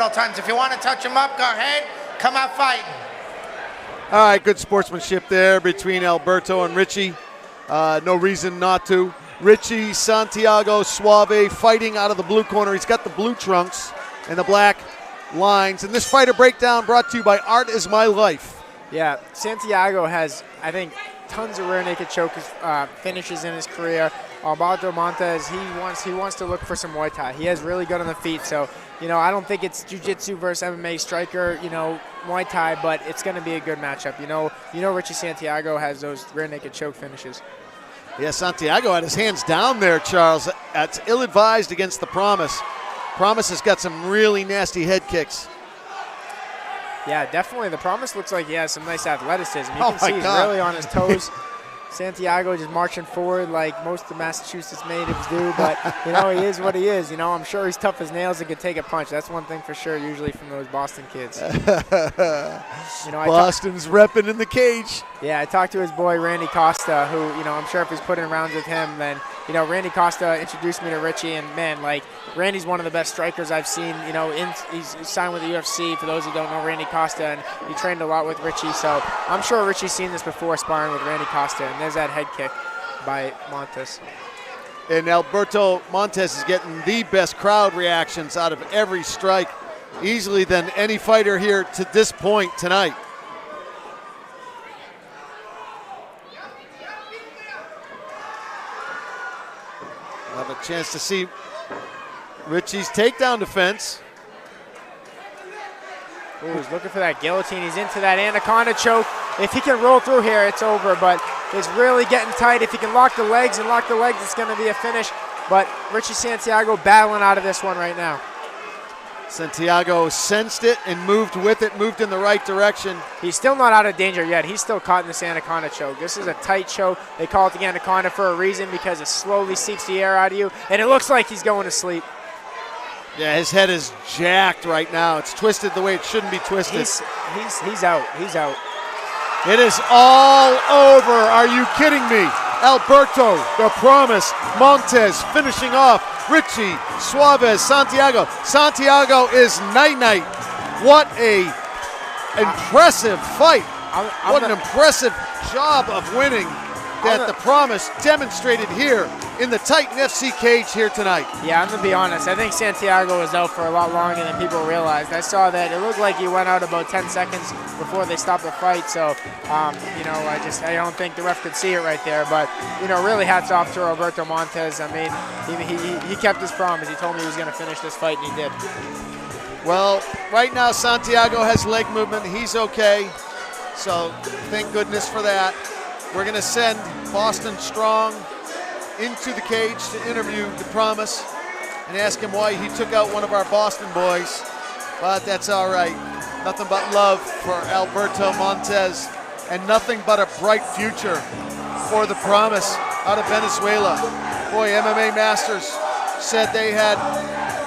several times. If you want to touch him up, go ahead. Come out fighting. All right, good sportsmanship there between Alberto and Richie. No reason not to. Richie, Santiago, Suave fighting out of the blue corner. He's got the blue trunks and the black lines. And this fighter breakdown brought to you by Art Is My Life. Yeah, Santiago has, I think, tons of rear naked choke finishes in his career. Alberto Montes, he wants to look for some Muay Thai. He has really good on the feet, so I don't think it's jiu-jitsu versus MMA striker, Muay Thai, but it's going to be a good matchup. Richie Santiago has those rear naked choke finishes. Yeah, Santiago had his hands down there, Charles. That's ill-advised against the Promise. Promise has got some really nasty head kicks. Yeah, definitely. The Promise looks like he has some nice athleticism. You can see he's really on his toes. Santiago just marching forward like most of the Massachusetts natives do, but he is what he is. I'm sure he's tough as nails and could take a punch. That's one thing for sure, usually from those Boston kids. Boston's repping in the cage. Yeah, I talked to his boy Randy Costa, who I'm sure if he's putting rounds with him, then Randy Costa introduced me to Richie, and man, like Randy's one of the best strikers I've seen. He's signed with the UFC. For those who don't know Randy Costa, and he trained a lot with Richie, so I'm sure Richie's seen this before sparring with Randy Costa. And there's that head kick by Montes. And Alberto Montes is getting the best crowd reactions out of every strike, easily than any fighter here to this point tonight. We'll have a chance to see Richie's takedown defense. Ooh, he's looking for that guillotine. He's into that anaconda choke. If he can roll through here, it's over, but it's really getting tight. If he can lock the legs, it's going to be a finish. But Richie Santiago battling out of this one right now. Santiago sensed it and moved with it, moved in the right direction. He's still not out of danger yet. He's still caught in this anaconda choke. This is a tight choke. They call it the anaconda for a reason, because it slowly seeps the air out of you, and it looks like he's going to sleep. Yeah, his head is jacked right now. It's twisted the way it shouldn't be twisted. He's out. He's out. It is all over. Are you kidding me? Alberto, the Promise, Montes finishing off. Richie, Suarez, Santiago. Santiago is night-night. What a impressive fight. What an impressive job of winning that the Promise demonstrated here in the Titan FC cage here tonight. Yeah, I'm going to be honest. I think Santiago was out for a lot longer than people realized. I saw that it looked like he went out about 10 seconds before they stopped the fight. So, I don't think the ref could see it right there. But, really hats off to Alberto Montes. I mean, he kept his promise. He told me he was going to finish this fight, and he did. Well, right now Santiago has leg movement. He's okay. So, thank goodness for that. We're going to send Boston Strong into the cage to interview the Promise and ask him why he took out one of our Boston boys. But that's all right. Nothing but love for Alberto Montes and nothing but a bright future for the Promise out of Venezuela. Boy, MMA Masters said they had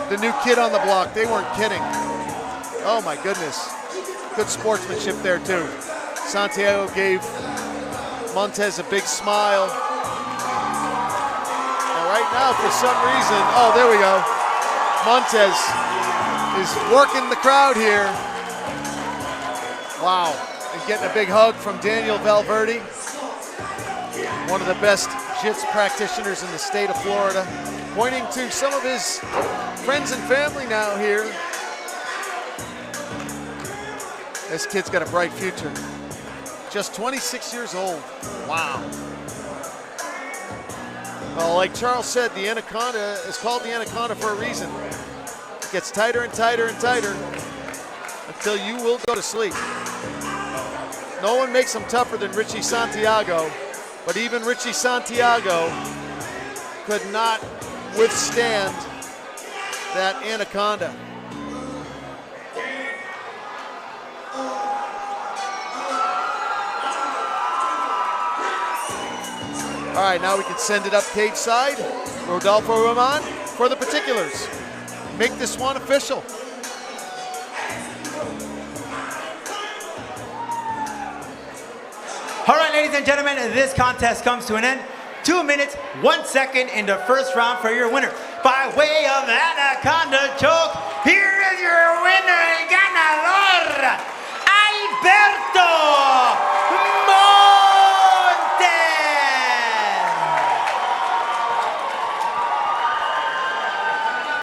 the new kid on the block. They weren't kidding. Oh my goodness. Good sportsmanship there too. Santiago gave Montes a big smile. And right now, for some reason, oh, there we go. Montes is working the crowd here. Wow, and getting a big hug from Daniel Valverde, one of the best jiu-jitsu practitioners in the state of Florida, pointing to some of his friends and family now here. This kid's got a bright future. Just 26 years old. Wow. Well, like Charles said, the anaconda is called the anaconda for a reason. It gets tighter and tighter and tighter until you will go to sleep. No one makes him tougher than Richie Santiago, but even Richie Santiago could not withstand that anaconda. All right, now we can send it up cage side. Rodolfo Roman for the particulars. Make this one official. All right, ladies and gentlemen, this contest comes to an end. 2 minutes, 1 second in the first round for your winner. By way of anaconda choke, here is your winner.